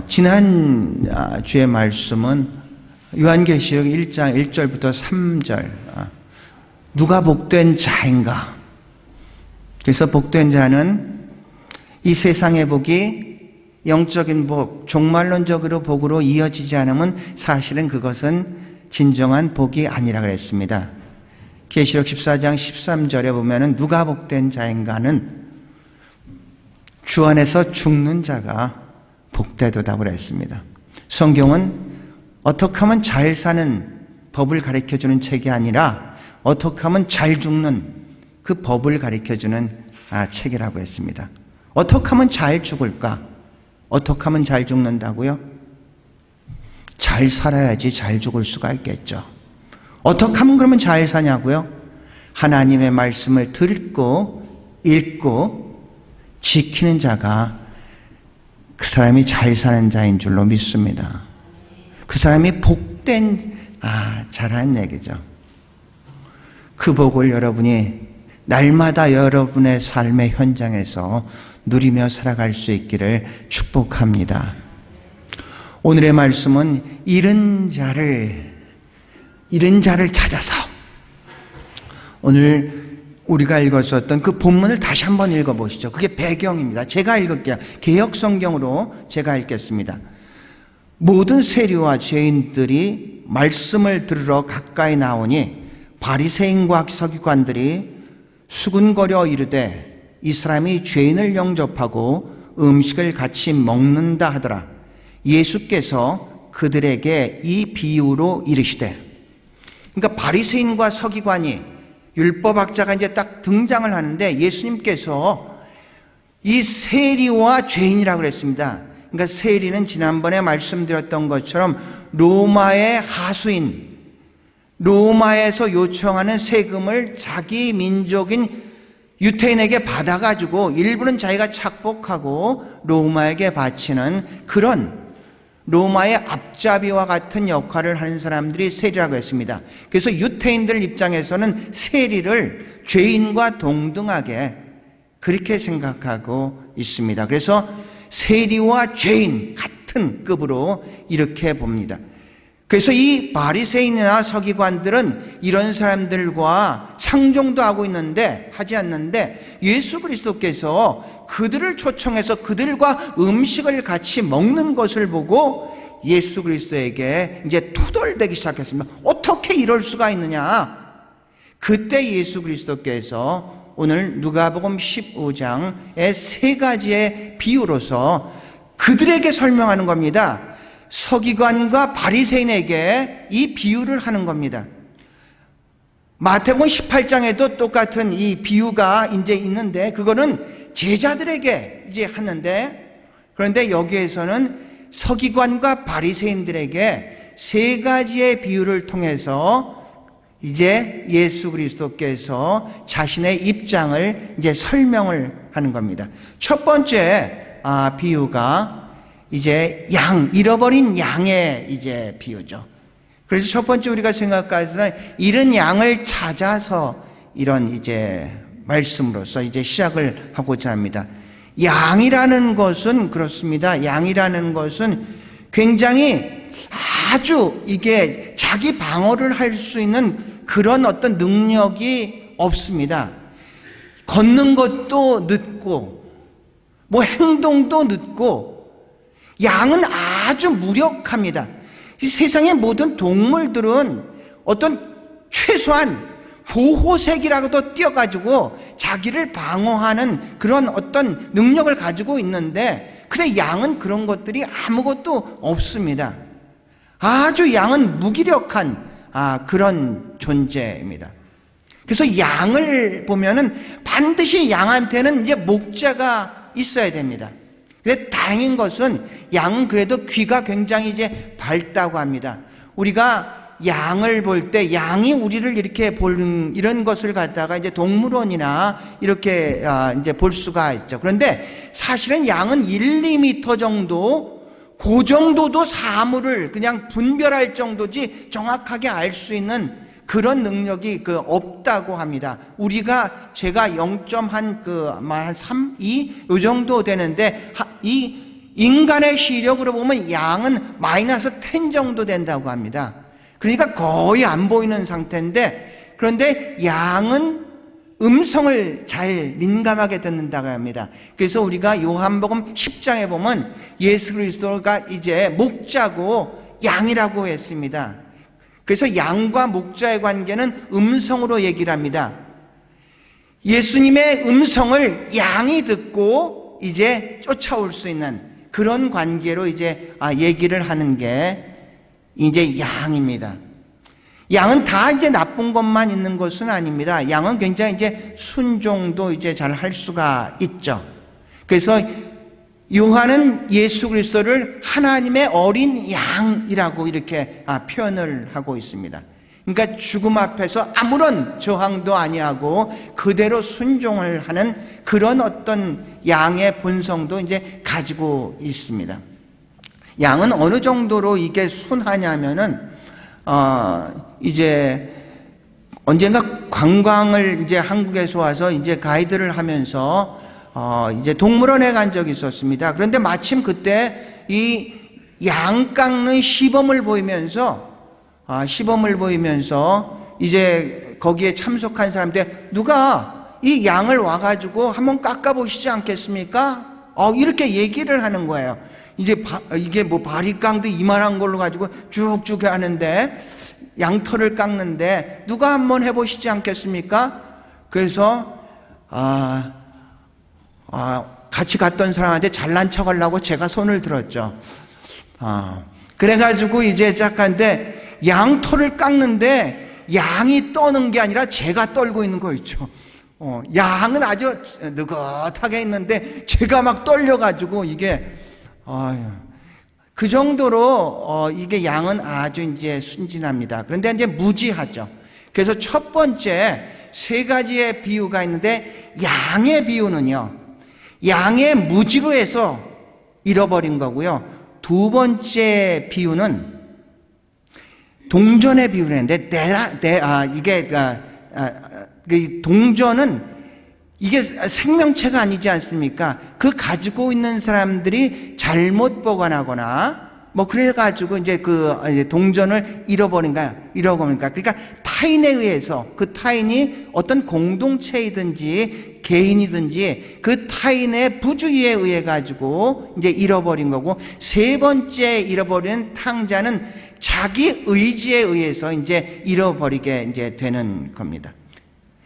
지난 주의 말씀은 요한계시록 1장 1절부터 3절 누가 복된 자인가? 그래서 복된 자는 이 세상의 복이 영적인 복, 종말론적으로 복으로 이어지지 않으면 사실은 그것은 진정한 복이 아니라 그랬습니다. 계시록 14장 13절에 보면은 누가 복된 자인가는 주 안에서 죽는 자가 복되도다 그랬습니다. 성경은 어떻게 하면 잘 사는 법을 가르쳐주는 책이 아니라 어떻게 하면 잘 죽는 그 법을 가르쳐주는 책이라고 했습니다. 어떻게 하면 잘 죽을까? 어떻게 하면 잘 죽는다고요? 잘 살아야지 잘 죽을 수가 있겠죠. 어떻게 하면 그러면 잘 사냐고요? 하나님의 말씀을 듣고 읽고 지키는 자가 그 사람이 잘 사는 자인 줄로 믿습니다. 그 사람이 복된 자라는 얘기죠. 그 복을 여러분이 날마다 여러분의 삶의 현장에서 누리며 살아갈 수 있기를 축복합니다. 오늘의 말씀은 잃은 자를 찾아서, 오늘 우리가 읽었었던 그 본문을 다시 한번 읽어보시죠. 그게 배경입니다. 제가 읽을게요. 개역성경으로 제가 읽겠습니다. 모든 세리와 죄인들이 말씀을 들으러 가까이 나오니 바리새인과 서기관들이 수군거려 이르되 이 사람이 죄인을 영접하고 음식을 같이 먹는다 하더라. 예수께서 그들에게 이 비유로 이르시되, 그러니까 바리새인과 서기관이, 율법학자가 이제 딱 등장을 하는데 예수님께서 이 세리와 죄인이라고 그랬습니다. 그러니까 세리는 지난번에 말씀드렸던 것처럼 로마의 하수인, 로마에서 요청하는 세금을 자기 민족인 유태인에게 받아가지고 일부는 자기가 착복하고 로마에게 바치는 그런 로마의 앞잡이와 같은 역할을 하는 사람들이 세리라고 했습니다. 그래서 유태인들 입장에서는 세리를 죄인과 동등하게 그렇게 생각하고 있습니다. 그래서 세리와 죄인 같은 급으로 이렇게 봅니다. 그래서 이 바리새인이나 서기관들은 이런 사람들과 상종도 하지 않는데 예수 그리스도께서 그들을 초청해서 그들과 음식을 같이 먹는 것을 보고 예수 그리스도에게 이제 투덜대기 시작했습니다. 어떻게 이럴 수가 있느냐? 그때 예수 그리스도께서 오늘 누가복음 15장의 세 가지의 비유로서 그들에게 설명하는 겁니다. 서기관과 바리새인에게 이 비유를 하는 겁니다. 마태복음 18장에도 똑같은 이 비유가 이제 있는데 그거는 제자들에게 이제 하는데, 그런데 여기에서는 서기관과 바리새인들에게 세 가지의 비유를 통해서 이제 예수 그리스도께서 자신의 입장을 이제 설명을 하는 겁니다. 첫 번째 비유가 이제 잃어버린 양의 이제 비유죠. 그래서 첫 번째 우리가 생각하는 잃은 양을 찾아서 이런 이제 말씀으로서 이제 시작을 하고자 합니다. 양이라는 것은 그렇습니다. 양이라는 것은 굉장히 아주 이게 자기 방어를 할 수 있는 그런 어떤 능력이 없습니다. 걷는 것도 늦고 뭐 행동도 늦고, 양은 아주 무력합니다. 이 세상의 모든 동물들은 어떤 최소한 보호색이라고도 띄어가지고 자기를 방어하는 그런 어떤 능력을 가지고 있는데, 근데 양은 그런 것들이 아무것도 없습니다. 아주 양은 무기력한 그런 존재입니다. 그래서 양을 보면은 반드시 양한테는 이제 목자가 있어야 됩니다. 근데 다행인 것은 양은 그래도 귀가 굉장히 이제 밝다고 합니다. 우리가 양을 볼 때 양이 우리를 이렇게 보는 이런 것을 갖다가 이제 동물원이나 이렇게 이제 볼 수가 있죠. 그런데 사실은 양은 1, 2m 정도, 그 정도도 사물을 그냥 분별할 정도지 정확하게 알 수 있는 그런 능력이 없다고 합니다. 제가 0.3, 2 요 정도 되는데 이 인간의 시력으로 보면 양은 마이너스 10 정도 된다고 합니다. 그러니까 거의 안 보이는 상태인데, 그런데 양은 음성을 잘 민감하게 듣는다고 합니다. 그래서 우리가 요한복음 10장에 보면 예수 그리스도가 이제 목자고 양이라고 했습니다. 그래서 양과 목자의 관계는 음성으로 얘기를 합니다. 예수님의 음성을 양이 듣고 이제 쫓아올 수 있는 그런 관계로 이제 얘기를 하는 게 이제 양입니다. 양은 다 이제 나쁜 것만 있는 것은 아닙니다. 양은 굉장히 이제 순종도 이제 잘 할 수가 있죠. 그래서 요한은 예수 그리스도를 하나님의 어린 양이라고 이렇게 표현을 하고 있습니다. 그러니까 죽음 앞에서 아무런 저항도 아니하고 그대로 순종을 하는 그런 어떤 양의 본성도 이제 가지고 있습니다. 양은 어느 정도로 이게 순하냐면은 이제 언젠가 관광을 이제 한국에서 와서 이제 가이드를 하면서 이제 동물원에 간 적이 있었습니다. 그런데 마침 그때 이 양 깎는 시범을 보이면서 이제 거기에 참석한 사람들 누가 이 양을 와가지고 한번 깎아보시지 않겠습니까? 이렇게 얘기를 하는 거예요. 이게 뭐 바리깡도 이만한 걸로 가지고 쭉쭉 하는데 양털을 깎는데 누가 한번 해보시지 않겠습니까? 그래서 같이 갔던 사람한테 잘난 척하려고 제가 손을 들었죠. 그래가지고 이제 짝한데 양털을 깎는데 양이 떠는 게 아니라 제가 떨고 있는 거 있죠. 양은 아주 느긋하게 있는데 제가 막 떨려가지고 이게 그 정도로 이게 양은 아주 이제 순진합니다. 그런데 이제 무지하죠. 그래서 첫 번째 세 가지의 비유가 있는데 양의 비유는요, 양의 무지로 해서 잃어버린 거고요. 두 번째 비유는 동전의 비유를 했는데 그 동전은 이게 생명체가 아니지 않습니까? 그 가지고 있는 사람들이 잘못 보관하거나 뭐 그래가지고 이제 그 동전을 잃어버린가. 그러니까 타인에 의해서 그 타인이 어떤 공동체이든지 개인이든지 그 타인의 부주의에 의해 가지고 이제 잃어버린 거고, 세 번째 잃어버린 탕자는 자기 의지에 의해서 이제 잃어버리게 이제 되는 겁니다.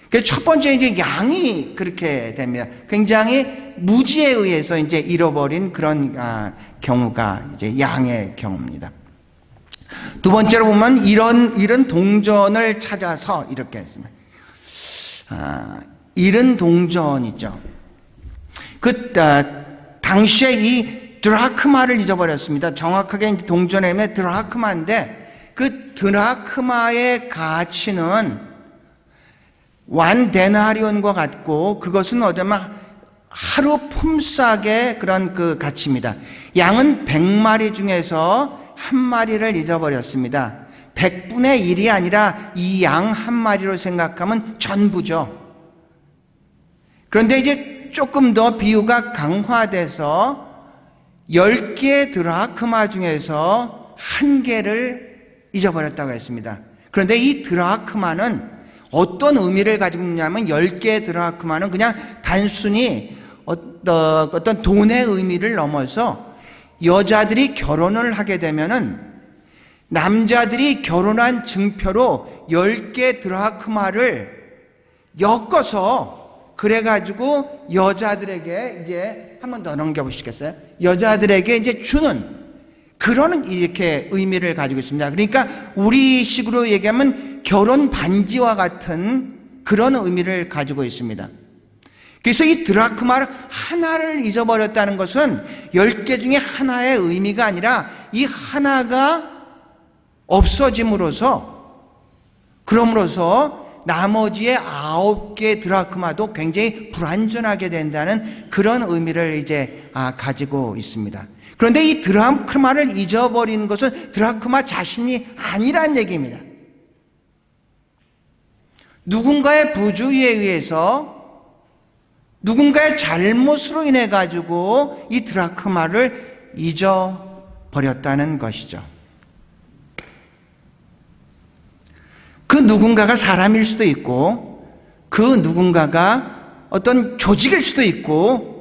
그래서 첫 번째 이제 양이 그렇게 됩니다. 굉장히 무지에 의해서 이제 잃어버린 그런 경우가 이제 양의 경우입니다. 두 번째로 보면 잃은 동전을 찾아서 이렇게 했습니다. 잃은 동전이죠. 당시에 이 드라크마를 잊어버렸습니다. 정확하게 이제 동전의 의미 드라크마인데 그 드라크마의 가치는 완 데나리온과 같고 그것은 어쩌면 하루 품삯의 그런 그 가치입니다. 양은 100마리 중에서 한 마리를 잊어버렸습니다. 100분의 1이 아니라 이 양 한 마리로 생각하면 전부죠. 그런데 이제 조금 더 비유가 강화돼서 10개의 드라크마 중에서 1개를 잊어버렸다고 했습니다. 그런데 이 드라크마는 어떤 의미를 가지고 있냐면 10개의 드라크마는 그냥 단순히 어떤 돈의 의미를 넘어서 여자들이 결혼을 하게 되면은 남자들이 결혼한 증표로 10개 드라크마를 엮어서 그래가지고 여자들에게 이제 한 번 더 넘겨보시겠어요? 여자들에게 이제 주는 그런 이렇게 의미를 가지고 있습니다. 그러니까 우리식으로 얘기하면 결혼 반지와 같은 그런 의미를 가지고 있습니다. 그래서 이 드라크마 하나를 잊어버렸다는 것은 10개 중에 하나의 의미가 아니라 이 하나가 없어짐으로써 나머지의 9개 드라크마도 굉장히 불완전하게 된다는 그런 의미를 이제 가지고 있습니다. 그런데 이 드라크마를 잊어버린 것은 드라크마 자신이 아니란 얘기입니다. 누군가의 부주의에 의해서 누군가의 잘못으로 인해 가지고 이 드라크마를 잊어버렸다는 것이죠. 그 누군가가 사람일 수도 있고, 그 누군가가 어떤 조직일 수도 있고,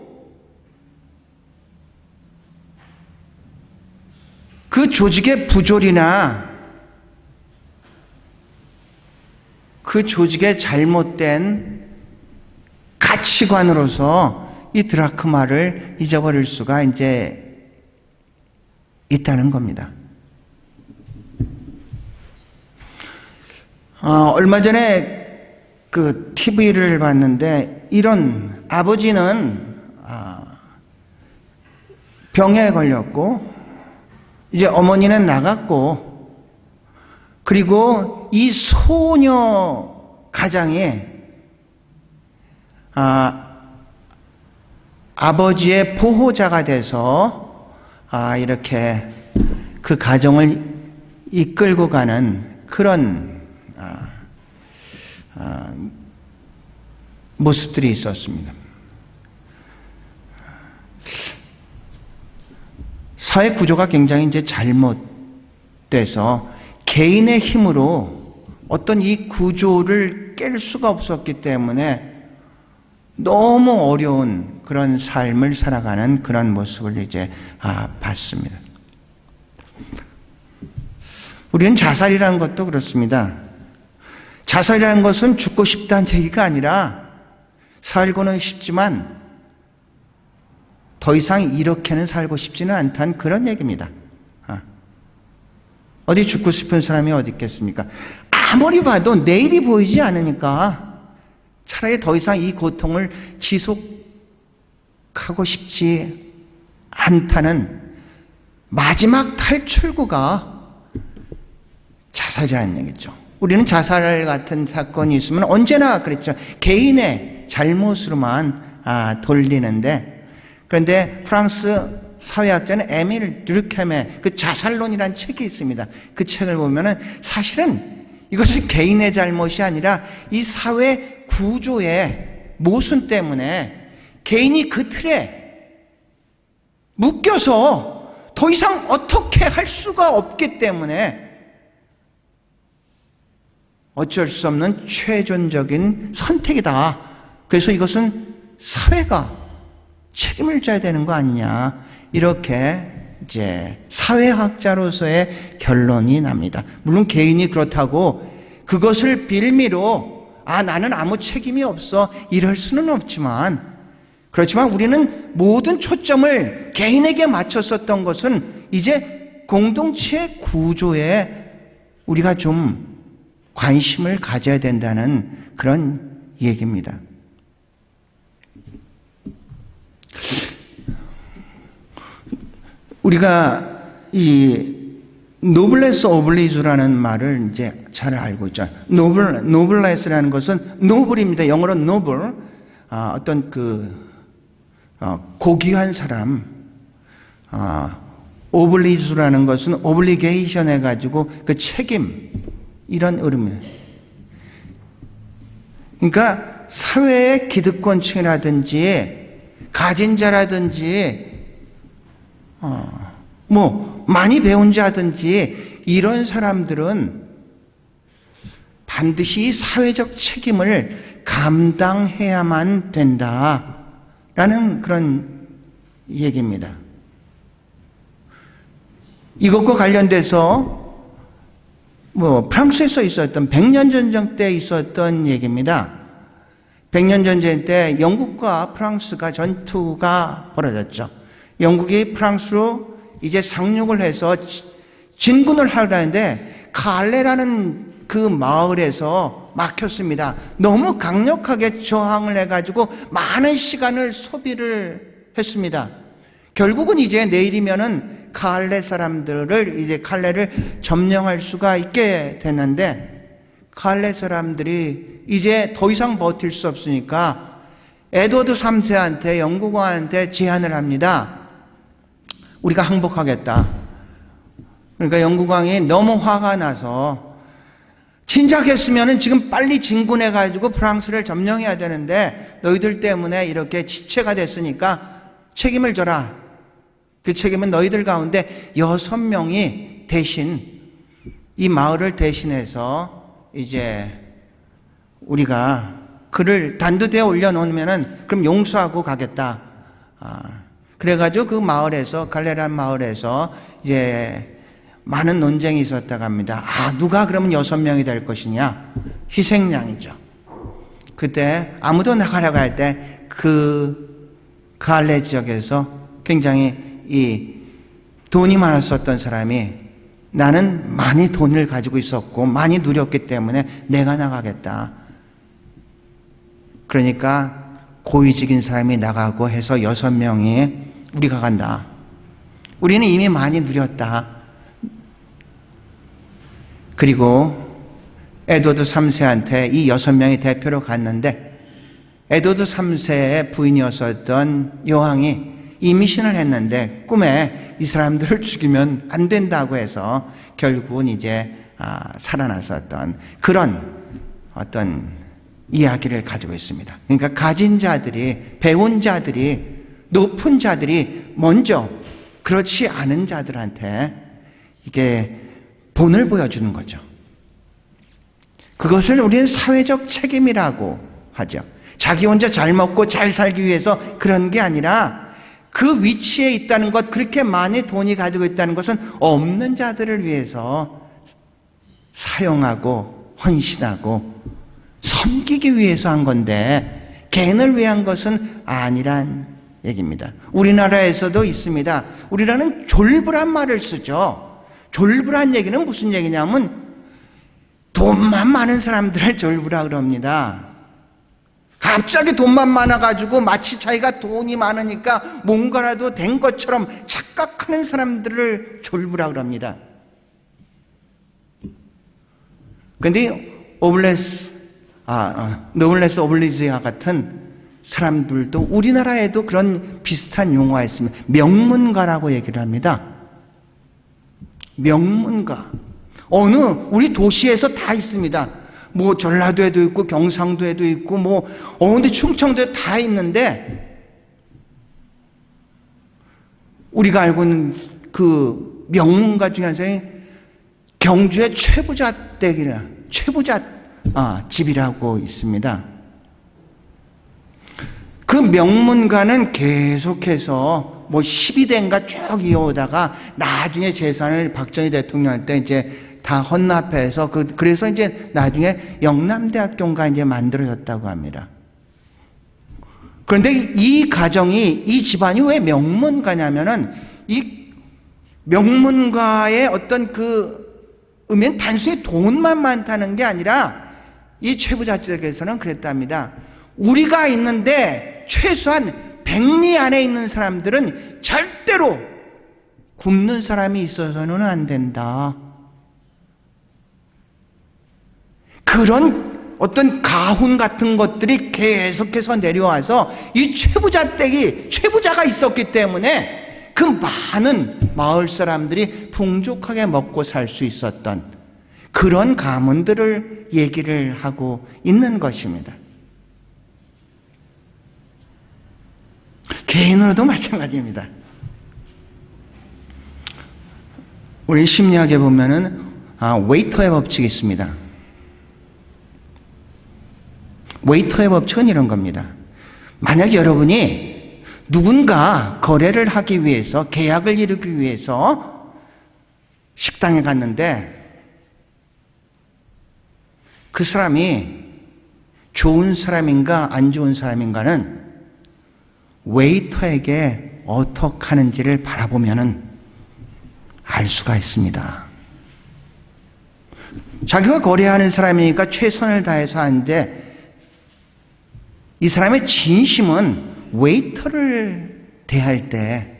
그 조직의 부조리나 그 조직의 잘못된 가치관으로서 이 드라크마를 잊어버릴 수가 이제 있다는 겁니다. 얼마 전에 그 TV를 봤는데, 이런 아버지는 병에 걸렸고, 이제 어머니는 나갔고, 그리고 이 소녀 가장이 아버지의 보호자가 돼서 이렇게 그 가정을 이끌고 가는 그런 모습들이 있었습니다. 사회 구조가 굉장히 이제 잘못돼서 개인의 힘으로 어떤 이 구조를 깰 수가 없었기 때문에 너무 어려운 그런 삶을 살아가는 그런 모습을 이제 봤습니다. 우리는 자살이라는 것도 그렇습니다. 자살이라는 것은 죽고 싶다는 얘기가 아니라 살고는 싶지만 더 이상 이렇게는 살고 싶지는 않다는 그런 얘기입니다. 어디 죽고 싶은 사람이 어디 있겠습니까? 아무리 봐도 내일이 보이지 않으니까 차라리 더 이상 이 고통을 지속하고 싶지 않다는 마지막 탈출구가 자살이라는 얘기죠. 우리는 자살 같은 사건이 있으면 언제나 그랬죠. 개인의 잘못으로만 돌리는데, 그런데 프랑스 사회학자는 에밀 듀르켐의 그 자살론이라는 책이 있습니다. 그 책을 보면은 사실은 이것은 개인의 잘못이 아니라 이 사회 구조의 모순 때문에 개인이 그 틀에 묶여서 더 이상 어떻게 할 수가 없기 때문에 어쩔 수 없는 최종적인 선택이다. 그래서 이것은 사회가 책임을 져야 되는 거 아니냐. 이렇게 이제 사회학자로서의 결론이 납니다. 물론 개인이 그렇다고 그것을 빌미로 나는 아무 책임이 없어 이럴 수는 없지만, 그렇지만 우리는 모든 초점을 개인에게 맞췄었던 것은 이제 공동체의 구조에 우리가 좀 관심을 가져야 된다는 그런 얘기입니다. 우리가 이 노블레스 오블리주라는 말을 이제 잘 알고 있죠. 노블레스라는 것은 노블입니다. 영어로 노블, 어떤 고귀한 사람. 오블리주라는 것은 오블리게이션 해가지고 그 책임, 이런 의미예요. 그러니까 사회의 기득권층이라든지 가진 자라든지 많이 배운 자든지 이런 사람들은 반드시 사회적 책임을 감당해야만 된다라는 그런 얘기입니다. 이것과 관련돼서 프랑스에서 있었던 100년 전쟁 때 있었던 얘기입니다. 100년 전쟁 때 영국과 프랑스가 전투가 벌어졌죠. 영국이 프랑스로 이제 상륙을 해서 진군을 하려는데 칼레라는 그 마을에서 막혔습니다. 너무 강력하게 저항을 해가지고 많은 시간을 소비를 했습니다. 결국은 이제 내일이면은 칼레 사람들을 이제 칼레를 점령할 수가 있게 됐는데, 칼레 사람들이 이제 더 이상 버틸 수 없으니까 에드워드 3세한테 영국 왕한테 제안을 합니다. 우리가 항복하겠다. 그러니까 영국 왕이 너무 화가 나서, 진작했으면은 지금 빨리 진군해가지고 프랑스를 점령해야 되는데 너희들 때문에 이렇게 지체가 됐으니까 책임을 져라. 그 책임은 너희들 가운데 6명이 대신 이 마을을 대신해서 이제 우리가 그를 단두대에 올려놓으면은 그럼 용서하고 가겠다. 그래가지고 그 마을에서, 갈레란 마을에서 이제 많은 논쟁이 있었다고 합니다. 누가 그러면 6명이 될 것이냐? 희생양이죠. 그때 아무도 나가려고 할 때 그 갈레 지역에서 굉장히 이 돈이 많았었던 사람이 나는 많이 돈을 가지고 있었고 많이 누렸기 때문에 내가 나가겠다. 그러니까 고위직인 사람이 나가고 해서 6명이 우리가 간다. 우리는 이미 많이 누렸다. 그리고 에드워드 3세한테 이 6명이 대표로 갔는데 에드워드 3세의 부인이었었던 여왕이 이미신을 했는데 꿈에 이 사람들을 죽이면 안 된다고 해서 결국은 이제 살아났었던 그런 어떤 이야기를 가지고 있습니다. 그러니까 가진 자들이, 배운 자들이, 높은 자들이 먼저 그렇지 않은 자들한테 이게 본을 보여주는 거죠. 그것을 우리는 사회적 책임이라고 하죠. 자기 혼자 잘 먹고 잘 살기 위해서 그런 게 아니라 그 위치에 있다는 것, 그렇게 많이 돈이 가지고 있다는 것은 없는 자들을 위해서 사용하고 헌신하고 섬기기 위해서 한 건데 개인을 위한 것은 아니란 얘기입니다. 우리나라에서도 있습니다. 우리나라는 졸부란 말을 쓰죠. 졸부란 얘기는 무슨 얘기냐면 돈만 많은 사람들을 졸부라 그럽니다. 갑자기 돈만 많아가지고 마치 자기가 돈이 많으니까 뭔가라도 된 것처럼 착각하는 사람들을 졸부라 그럽니다. 그런데 노블레스 오블리주와 같은 사람들도 우리나라에도 그런 비슷한 용어가 있습니다. 명문가라고 얘기를 합니다. 명문가. 우리 도시에서 다 있습니다. 뭐 전라도에도 있고 경상도에도 있고 근데 충청도에 다 있는데 우리가 알고 있는 그 명문가 중에 한 사람이 경주의 최부자 댁이라 최부자 집이라고 있습니다. 그 명문가는 계속해서 12대인가 쭉 이어오다가 나중에 재산을 박정희 대통령 때 이제 다 헌납해서 그래서 이제 나중에 영남대학교가 이제 만들어졌다고 합니다. 그런데 이 가정이, 이 집안이 왜 명문가냐면은 이 명문가의 어떤 그 의미는 단순히 돈만 많다는 게 아니라 이 최부자 측에서는 그랬답니다. 우리가 있는데 최소한 100리 안에 있는 사람들은 절대로 굶는 사람이 있어서는 안 된다. 그런 어떤 가훈 같은 것들이 계속해서 내려와서 이 최부자가 있었기 때문에 그 많은 마을 사람들이 풍족하게 먹고 살 수 있었던 그런 가문들을 얘기를 하고 있는 것입니다. 개인으로도 마찬가지입니다. 우리 심리학에 보면은 웨이터의 법칙이 있습니다. 웨이터의 법칙은 이런 겁니다. 만약 여러분이 누군가 거래를 하기 위해서, 계약을 이루기 위해서 식당에 갔는데 그 사람이 좋은 사람인가 안 좋은 사람인가는 웨이터에게 어떻게 하는지를 바라보면 알 수가 있습니다. 자기가 거래하는 사람이니까 최선을 다해서 하는데 이 사람의 진심은 웨이터를 대할 때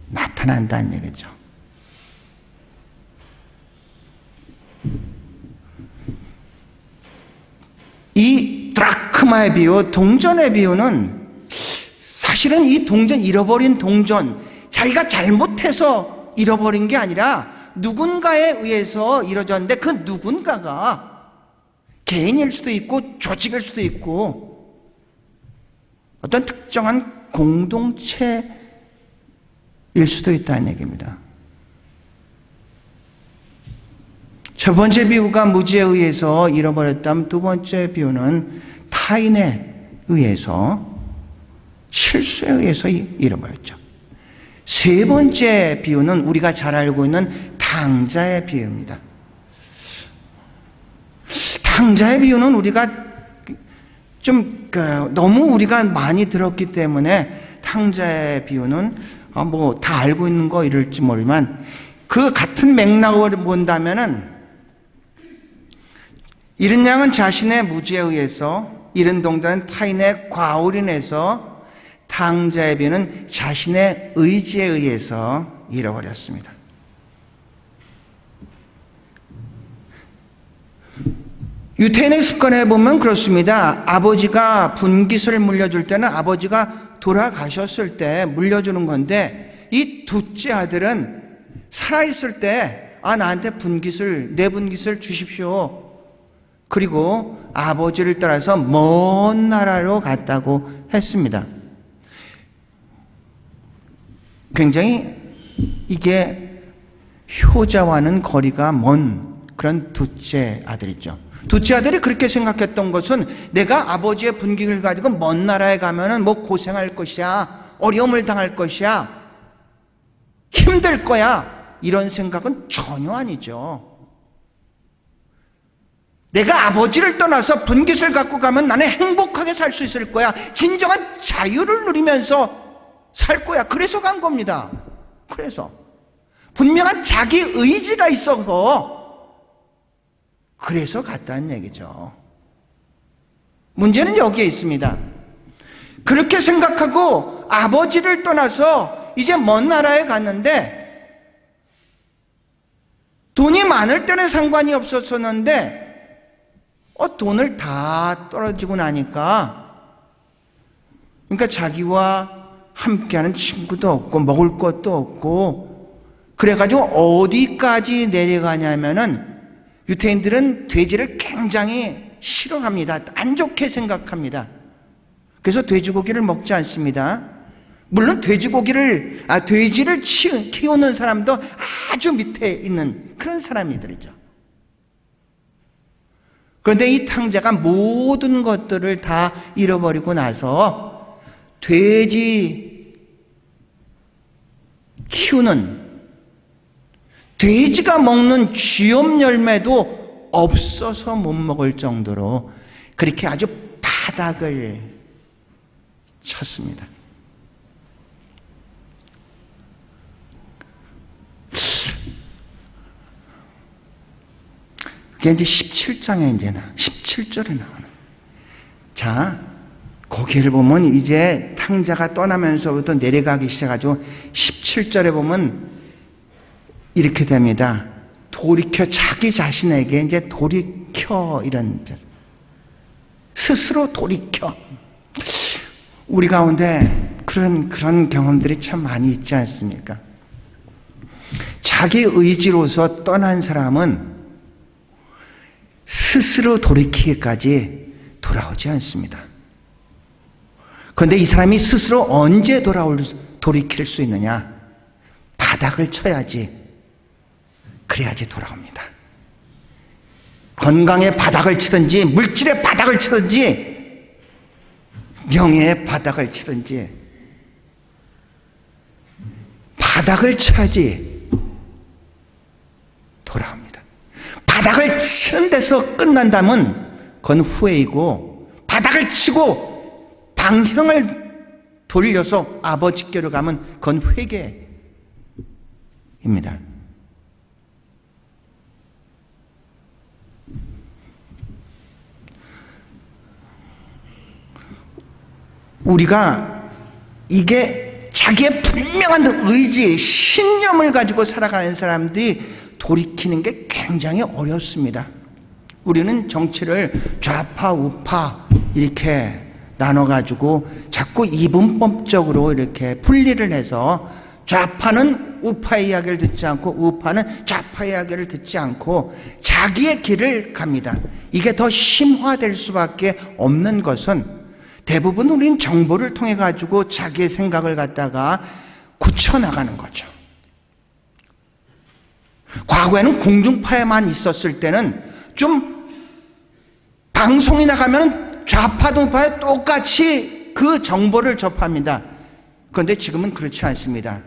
나타난다는 얘기죠. 이 드라크마의 비유, 동전의 비유는 사실은 이 잃어버린 동전, 자기가 잘못해서 잃어버린 게 아니라 누군가에 의해서 이루어졌는데 그 누군가가 개인일 수도 있고 조직일 수도 있고 어떤 특정한 공동체 수도 있다는 얘기입니다. 첫 번째 비유가 무지에 의해서 잃어버렸다면 두 번째 비유는 타인에 의해서, 실수에 의해서 잃어버렸죠. 세 번째 비유는 우리가 잘 알고 있는 탕자의 비유입니다. 탕자의 비유는 우리가 좀 너무 우리가 많이 들었기 때문에 탕자의 비유는 뭐 다 알고 있는 거 이럴지 모르지만, 그 같은 맥락을 본다면은 잃은 양은 자신의 무지에 의해서, 잃은 동자는 타인의 과오로 인해서, 탕자의 비유는 자신의 의지에 의해서 잃어버렸습니다. 유태인의 습관에 보면 그렇습니다. 아버지가 분깃을 물려줄 때는 아버지가 돌아가셨을 때 물려주는 건데, 이 둘째 아들은 살아있을 때 나한테 내 분깃을 주십시오. 그리고 아버지를 따라서 먼 나라로 갔다고 했습니다. 굉장히 이게 효자와는 거리가 먼 그런 둘째 아들이죠. 둘째 아들이 그렇게 생각했던 것은, 내가 아버지의 분깃을 가지고 먼 나라에 가면은 뭐 고생할 것이야, 어려움을 당할 것이야, 힘들 거야, 이런 생각은 전혀 아니죠. 내가 아버지를 떠나서 분깃을 갖고 가면 나는 행복하게 살 수 있을 거야, 진정한 자유를 누리면서 살 거야. 그래서 간 겁니다. 그래서 분명한 자기 의지가 있어서 그래서 갔다는 얘기죠. 문제는 여기에 있습니다. 그렇게 생각하고 아버지를 떠나서 이제 먼 나라에 갔는데, 돈이 많을 때는 상관이 없었었는데 돈을 다 떨어지고 나니까, 그러니까 자기와 함께하는 친구도 없고 먹을 것도 없고, 그래가지고 어디까지 내려가냐면은, 유태인들은 돼지를 굉장히 싫어합니다. 안 좋게 생각합니다. 그래서 돼지고기를 먹지 않습니다. 물론 돼지를 키우는 사람도 아주 밑에 있는 그런 사람들이죠. 그런데 이 탕자가 모든 것들을 다 잃어버리고 나서 돼지 키우는, 돼지가 먹는 쥐염 열매도 없어서 못 먹을 정도로 그렇게 아주 바닥을 쳤습니다. 그게 이제 17장에 17절에 나오는. 자, 거기를 보면 이제 탕자가 떠나면서부터 내려가기 시작하죠. 17절에 보면 이렇게 됩니다. 돌이켜, 자기 자신에게 이제 돌이켜, 이런, 스스로 돌이켜. 우리 가운데 그런 경험들이 참 많이 있지 않습니까? 자기 의지로서 떠난 사람은 스스로 돌이키기까지 돌아오지 않습니다. 그런데 이 사람이 스스로 언제 돌이킬 수 있느냐? 바닥을 쳐야지. 그래야지 돌아옵니다. 건강의 바닥을 치든지, 물질의 바닥을 치든지, 명예의 바닥을 치든지, 바닥을 쳐야지 돌아옵니다. 바닥을 치는 데서 끝난다면 그건 후회이고, 바닥을 치고 방향을 돌려서 아버지께로 가면 그건 회개입니다. 우리가 이게 자기의 분명한 의지, 신념을 가지고 살아가는 사람들이 돌이키는 게 굉장히 어렵습니다. 우리는 정치를 좌파, 우파 이렇게 나눠가지고 자꾸 이분법적으로 이렇게 분리를 해서, 좌파는 우파의 이야기를 듣지 않고 우파는 좌파의 이야기를 듣지 않고 자기의 길을 갑니다. 이게 더 심화될 수밖에 없는 것은, 대부분 우리는 정보를 통해 가지고 자기의 생각을 갖다가 굳혀나가는 거죠. 과거에는 공중파에만 있었을 때는 좀 방송이 나가면 좌파도 우파에 똑같이 그 정보를 접합니다. 그런데 지금은 그렇지 않습니다.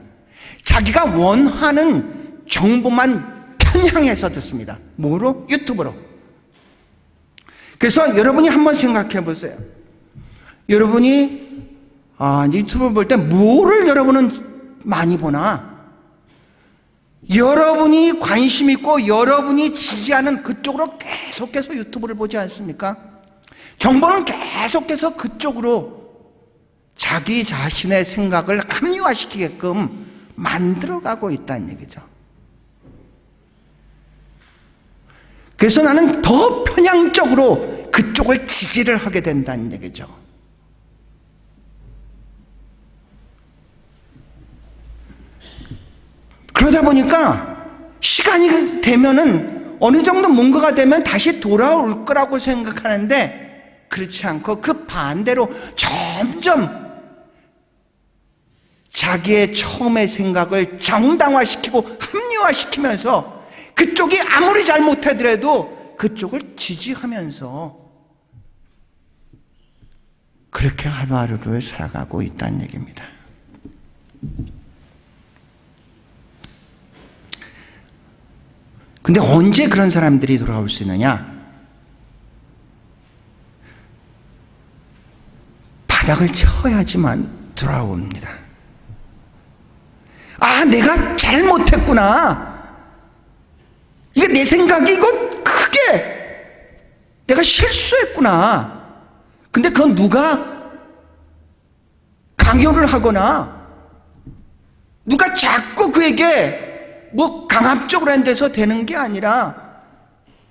자기가 원하는 정보만 편향해서 듣습니다. 뭐로? 유튜브로. 그래서 여러분이 한번 생각해 보세요. 여러분이 유튜브를 볼 때 뭐를 여러분은 많이 보나? 여러분이 관심 있고 여러분이 지지하는 그쪽으로 계속해서 유튜브를 보지 않습니까? 정보는 계속해서 그쪽으로 자기 자신의 생각을 합리화시키게끔 만들어가고 있다는 얘기죠. 그래서 나는 더 편향적으로 그쪽을 지지를 하게 된다는 얘기죠. 그러다 보니까 시간이 되면은 어느 정도 뭔가가 되면 다시 돌아올 거라고 생각하는데 그렇지 않고 그 반대로 점점 자기의 처음의 생각을 정당화시키고 합리화시키면서 그쪽이 아무리 잘못하더라도 그쪽을 지지하면서 그렇게 하루하루를 살아가고 있다는 얘기입니다. 근데 언제 그런 사람들이 돌아올 수 있느냐? 바닥을 쳐야지만 돌아옵니다. 내가 잘못했구나. 이게 내 생각이 이거 크게 내가 실수했구나. 근데 그건 누가 강요를 하거나 누가 자꾸 그에게 강압적으로 한 데서 되는 게 아니라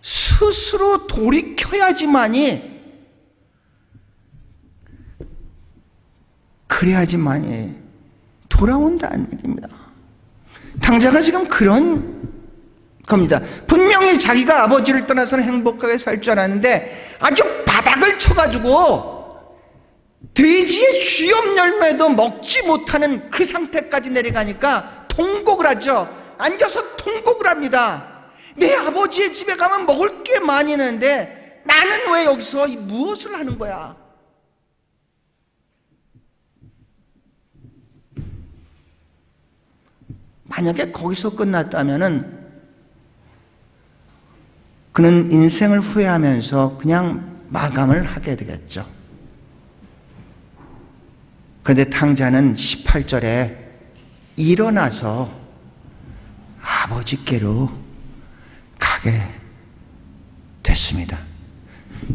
스스로 돌이켜야지만이 그래야지만이 돌아온다는 얘기입니다. 탕자가 지금 그런 겁니다. 분명히 자기가 아버지를 떠나서는 행복하게 살 줄 알았는데 아주 바닥을 쳐가지고 돼지의 쥐염 열매도 먹지 못하는 그 상태까지 내려가니까 통곡을 하죠. 앉아서 통곡을 합니다. 내 아버지의 집에 가면 먹을 게 많이 있는데 나는 왜 여기서 무엇을 하는 거야? 만약에 거기서 끝났다면은 그는 인생을 후회하면서 그냥 마감을 하게 되겠죠. 그런데 탕자는 18절에 일어나서 아버지께로 가게 됐습니다.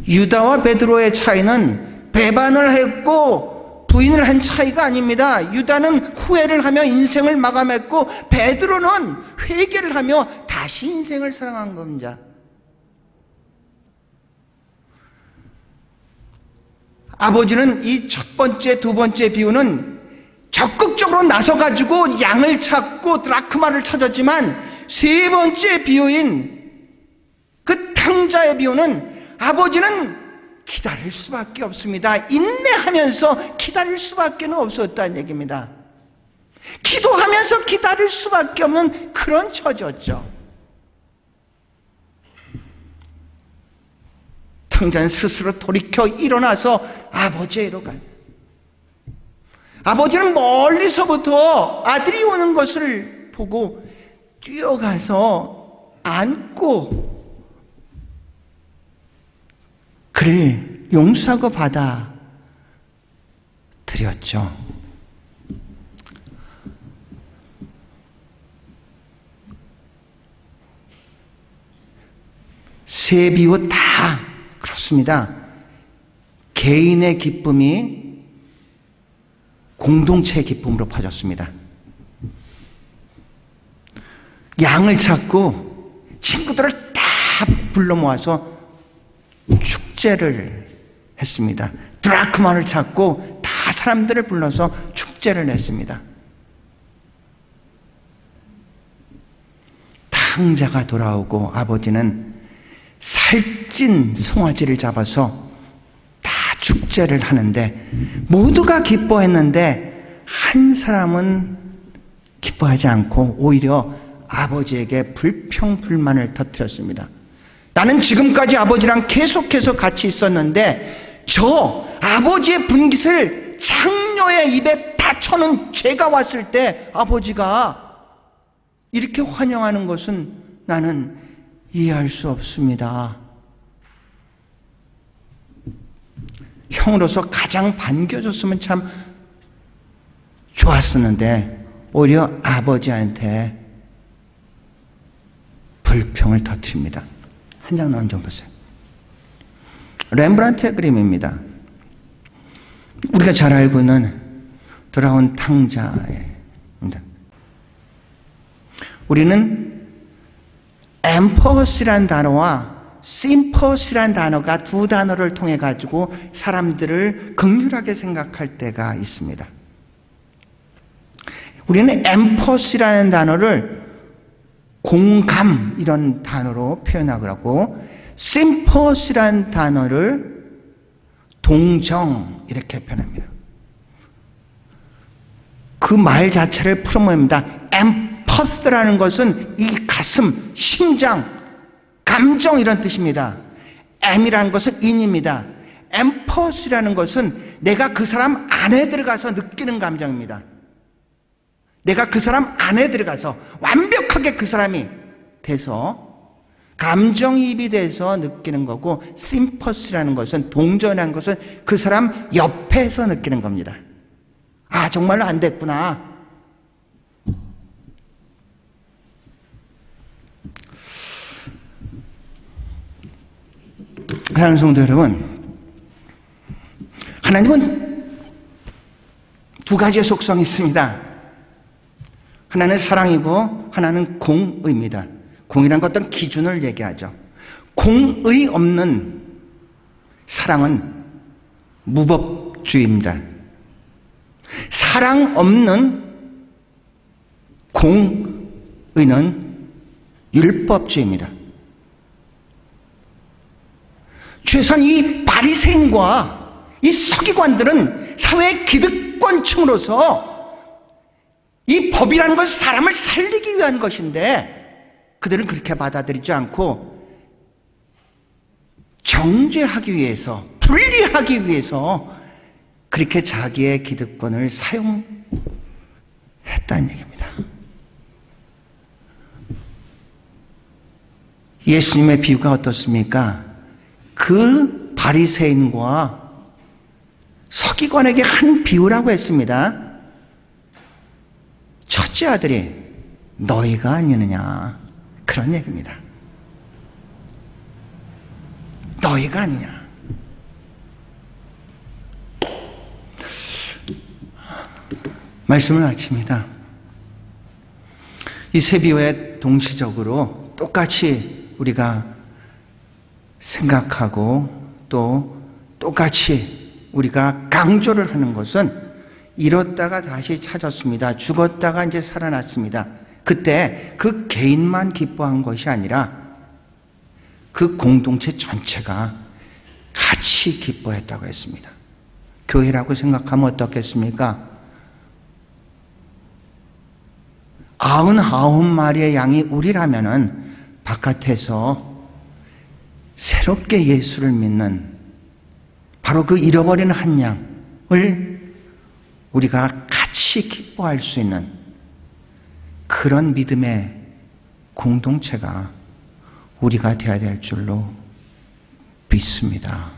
유다와 베드로의 차이는 배반을 했고 부인을 한 차이가 아닙니다. 유다는 후회를 하며 인생을 마감했고 베드로는 회개를 하며 다시 인생을 사랑한 겁니다. 아버지는 이 첫 번째, 두 번째 비유는 적극적으로 나서가지고 양을 찾고 드라크마를 찾았지만 세 번째 비유인 그 탕자의 비유는 아버지는 기다릴 수밖에 없습니다. 인내하면서 기다릴 수밖에 없었다는 얘기입니다. 기도하면서 기다릴 수밖에 없는 그런 처지였죠. 탕자는 스스로 돌이켜 일어나서 아버지에로 가요. 아버지는 멀리서부터 아들이 오는 것을 보고 뛰어가서 안고 그를 용서하고 받아 드렸죠. 세 비유 다 그렇습니다. 개인의 기쁨이 공동체의 기쁨으로 퍼졌습니다. 양을 찾고 친구들을 다 불러 모아서 축제를 했습니다. 드라크마를 찾고 다 사람들을 불러서 축제를 했습니다. 탕자가 돌아오고 아버지는 살찐 송아지를 잡아서 다 축제를 하는데 모두가 기뻐했는데 한 사람은 기뻐하지 않고 오히려 아버지에게 불평불만을 터뜨렸습니다. 나는 지금까지 아버지랑 계속해서 같이 있었는데 저 아버지의 분깃을 장녀의 입에 다 쳐는 제가 왔을 때 아버지가 이렇게 환영하는 것은 나는 이해할 수 없습니다. 형으로서 가장 반겨줬으면 참 좋았었는데 오히려 아버지한테 불평을 터뜨립니다. 한 장 더 좀 보세요. 렘브란트의 그림입니다. 우리가 잘 알고 있는 돌아온 탕자입니다. 우리는 엠퍼시란 단어와 심퍼시란 단어가 두 단어를 통해 가지고 사람들을 긍휼하게 생각할 때가 있습니다. 우리는 엠퍼시라는 단어를 공감 이런 단어로 표현하고 하고 심퍼시라는 단어를 동정 이렇게 표현합니다. 그 말 자체를 풀어봅니다. 엠퍼스라는 것은 이 가슴, 심장, 감정 이런 뜻입니다. M이라는 것은 인입니다. 엠퍼스라는 것은 내가 그 사람 안에 들어가서 느끼는 감정입니다. 내가 그 사람 안에 들어가서 완벽하게 그 사람이 돼서 감정이입이 돼서 느끼는 거고, 심퍼시라는 것은, 동전이라는 것은 그 사람 옆에서 느끼는 겁니다. 아, 정말로 안 됐구나. 사랑하는 성도 여러분, 하나님은 두 가지의 속성이 있습니다. 하나는 사랑이고 하나는 공의입니다. 공이라는 것 어떤 기준을 얘기하죠. 공의 없는 사랑은 무법주의입니다. 사랑 없는 공의는 율법주의입니다. 최소한 이 바리새인과 이 서기관들은 사회의 기득권층으로서 이 법이라는 것은 사람을 살리기 위한 것인데 그들은 그렇게 받아들이지 않고 정죄하기 위해서, 분리하기 위해서 그렇게 자기의 기득권을 사용했다는 얘기입니다. 예수님의 비유가 어떻습니까? 그 바리새인과 서기관에게 한 비유라고 했습니다. 첫째 아들이 너희가 아니느냐, 그런 얘기입니다. 너희가 아니냐. 말씀을 마칩니다. 이 세 비유에 동시적으로 똑같이 우리가 생각하고 또 똑같이 우리가 강조를 하는 것은 잃었다가 다시 찾았습니다. 죽었다가 이제 살아났습니다. 그때 그 개인만 기뻐한 것이 아니라 그 공동체 전체가 같이 기뻐했다고 했습니다. 교회라고 생각하면 어떻겠습니까? 99마리의 양이 우리라면은 바깥에서 새롭게 예수를 믿는 바로 그 잃어버린 한 양을 우리가 같이 기뻐할 수 있는 그런 믿음의 공동체가 우리가 되어야 될 줄로 믿습니다.